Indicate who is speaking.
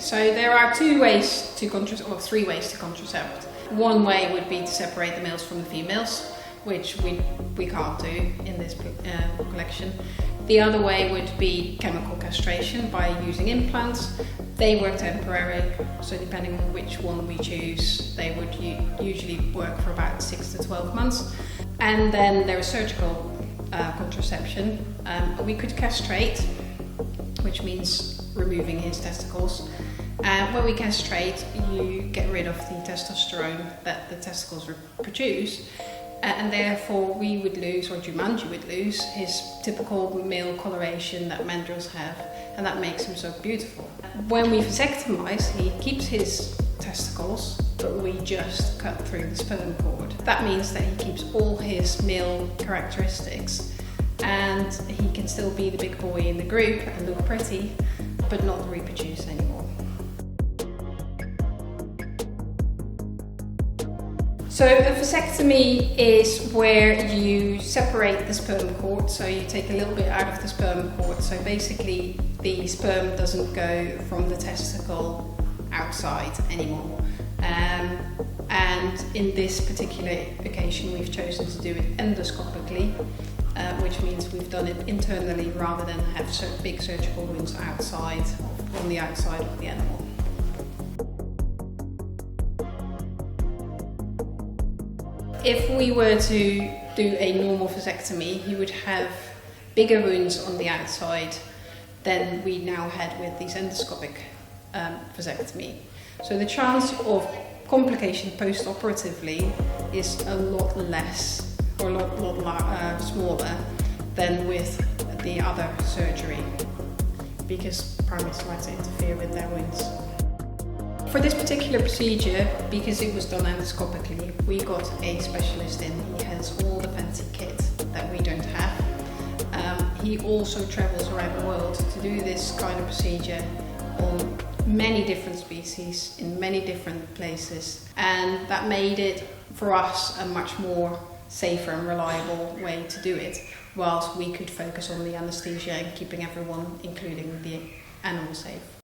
Speaker 1: So there are three ways to contracept. One way would be to separate the males from the females, which we can't do in this collection. The other way would be chemical castration by using implants. They work temporary, so depending on which one we choose, they would usually work for about 6 to 12 months. And then there is surgical contraception. We could castrate, which means removing his testicles. When we castrate, you get rid of the testosterone that the testicles produce, and therefore we would lose, or Jumanji would lose, his typical male coloration that mandrills have, and that makes him so beautiful. When we vasectomize, he keeps his testicles, but we just cut through the sperm cord. That means that he keeps all his male characteristics, and he can still be the big boy in the group and look pretty, but not reproduce anymore. So a vasectomy is where you separate the sperm cord, so you take a little bit out of the sperm cord, so basically the sperm doesn't go from the testicle outside anymore. And in this particular occasion we've chosen to do it endoscopically, which means we've done it internally rather than have big surgical wounds outside, on the outside of the animal. If we were to do a normal vasectomy, you would have bigger wounds on the outside than we now had with these endoscopic vasectomy. So the chance of complication post-operatively is a lot less, or a lot smaller than with the other surgery, because primates like to interfere with their wounds. For this particular procedure, because it was done endoscopically, we got a specialist in. He has all the fancy kit that we don't have. He also travels around the world to do this kind of procedure on many different species in many different places, and that made it for us a much more safer and reliable way to do it, whilst we could focus on the anaesthesia and keeping everyone, including the animal, safe.